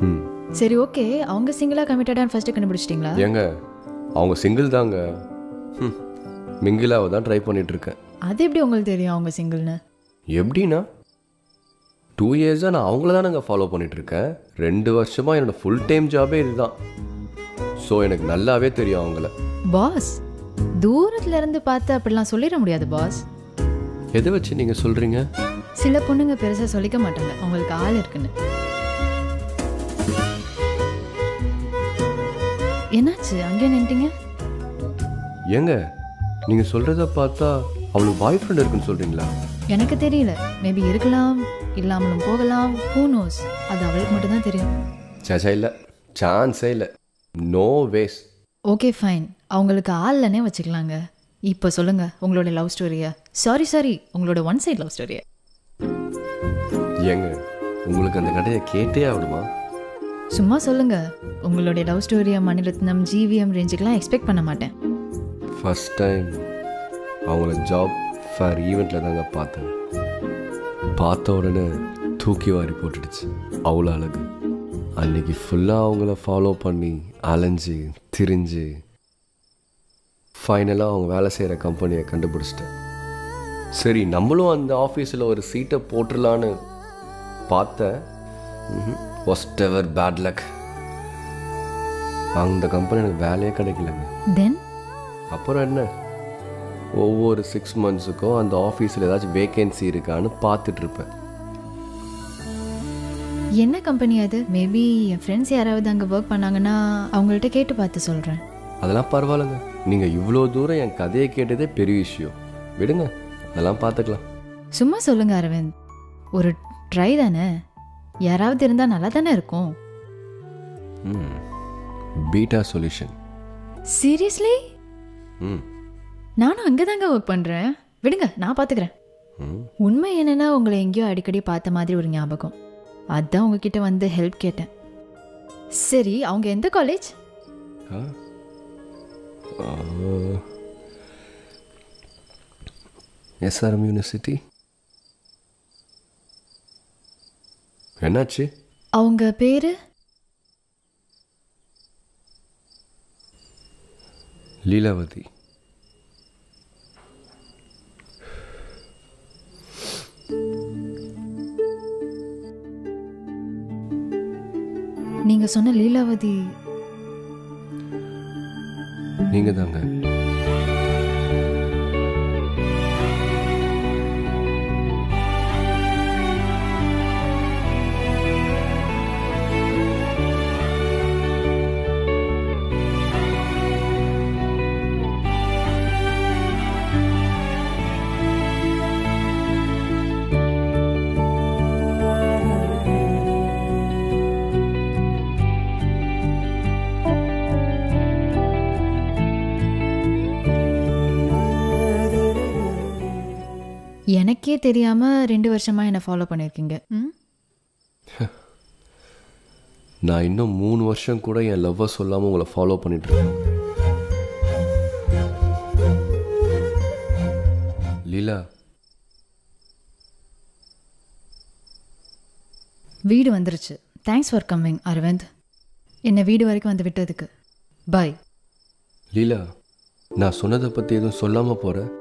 ம் சரி ஓகே, அவங்க சிங்கிளாக கமிட்டடான்னு ஃபர்ஸ்ட்டு கண்டுபிடிச்சிட்டிங்களா? ஏங்க அவங்க சிங்கிள் தாங்க. மிங்கிளாவை தான் ட்ரை பண்ணிகிட்ருக்கேன். அது எப்படி உங்களுக்கு தெரியும் அவங்க சிங்கிள்னு? எப்படின்னா 2 இயர்ஸாக நான் அவங்கள தானேங்க ஃபாலோ பண்ணிகிட்ருக்கேன். 2 வருஷமாக என்னோடய ஃபுல் டைம் ஜாபே இதுதான். ஸோ எனக்கு நல்லாவே தெரியும் அவங்கள. பாஸ், தூரத்துல இருந்து பார்த்து அப்படிலாம் சொல்லிட முடியாது பாஸ். எதை வச்சு நீங்கள் சொல்கிறீங்க? சில பொண்ணுங்க பெருசாக சொல்லிக்க மாட்டாங்க அவங்களுக்கு ஆள் இருக்குன்னு. என்னாச்சு அங்கே நின்ட்டீங்க? ஏங்க நீங்கள் சொல்கிறத பார்த்தா அவளுக்கு பாய் ஃப்ரெண்ட் இருக்குன்னு சொல்கிறீங்களா? எனக்கு தெரியல, மேபி இருக்கலாம், இல்லாமலும் போகலாம், ஹூ நோஸ். அது அவளுக்கு மட்டும்தான் தெரியும். சேச்சா இல்லை, சான்ஸே இல்லை, நோ வேஸ். ஓகே ஃபைன், அவங்களுக்கு ஆள்லனே வச்சுக்கலாங்க. இப்போ சொல்லுங்க உங்களோட லவ் ஸ்டோரியா, சாரி உங்களோட ஒன் சைட் லவ் ஸ்டோரியா? ஏங்க உங்களுக்கு அந்த கதையை கேட்டே ஆகணுமா? சும்மா சொல்லுங்க. உங்களுடைய லவ் ஸ்டோரியா மணிரத்னம் ஜிவிஎம் ரேஞ்சுக்கெலாம் எக்ஸ்பெக்ட் பண்ண மாட்டேன். ஃபர்ஸ்ட் டைம் அவங்கள ஜாப் ஃபேர் ஈவெண்ட்டில் தாங்க பார்த்தேன். பார்த்த உடனே தூக்கி வாரி போட்டுடுச்சு, அவ்வளோ அழகு. அன்றைக்கி ஃபுல்லாக அவங்கள ஃபாலோ பண்ணி அலைஞ்சு திரிஞ்சு ஃபைனலாக அவங்க வேலை செய்கிற கம்பெனியை கண்டுபிடிச்சிட்டேன். சரி நம்மளும் அந்த ஆஃபீஸில் ஒரு சீட்டை போட்டுடலான்னு பார்த்தேன். First ever bad luck. அந்த கம்பெனி எனக்கு வேலையே கிடைக்கலங்க. தென் அப்புறம் என்ன, ஒவ்வொரு 6 மந்த்ஸுக்கும் அந்த ஆஃபீஸில் ஏதாச்சும் வேகன்சி இருக்கான்னு பார்த்துட்ருப்பேன். என்ன கம்பெனி அது? மேபி என் ஃப்ரெண்ட்ஸ் யாராவது அங்கே ஒர்க் பண்ணாங்கன்னா அவங்கள்ட்ட கேட்டு பார்த்து சொல்கிறேன். அதெல்லாம் பரவாயில்லைங்க, நீங்கள் இவ்வளோ தூரம் என் கதையை கேட்டதே பெரிய விஷயம். விடுங்க, அதெல்லாம் பார்த்துக்கலாம். சும்மா சொல்லுங்க அரவிந்த், ஒரு ட்ரை தானே, யாராவது இருந்தால் நல்லா தானே இருக்கும். Beta solution. சீரியஸ்லி? ம் நானும் அங்கே தாங்க ஒர்க் பண்ணுறேன். விடுங்க, நான் பார்த்துக்கிறேன். உண்மை என்னென்னா உங்களை எங்கேயோ அடிக்கடி பார்த்த மாதிரி ஒரு ஞாபகம், அதான் உங்ககிட்ட வந்து ஹெல்ப் கேட்டேன். சரி, அவங்க எந்த காலேஜ்? SRM university. என்னாச்சு? அவங்க பேரு லீலாவதி. நீங்க சொன்ன லீலாவதி நீங்க தாங்க. எனக்கே தெரியாம 2 வருஷமா என்ன ஃபாலோ பண்ணிருக்கீங்க. நான் இன்னும் 3 வருஷம் கூட என் லவ்வை சொல்லாமல் உங்களை ஃபாலோ பண்ணிட்டு இருக்கேன். லீலா, வீடு வந்துருச்சு. தேங்க்ஸ் ஃபார் கம்மிங் அரவிந்த், என்னை வீடு வரைக்கும் வந்து விட்டதுக்கு. பாய். லீலா, நான் சொன்னதை பற்றி எதுவும் சொல்லாமல் போகிறேன்.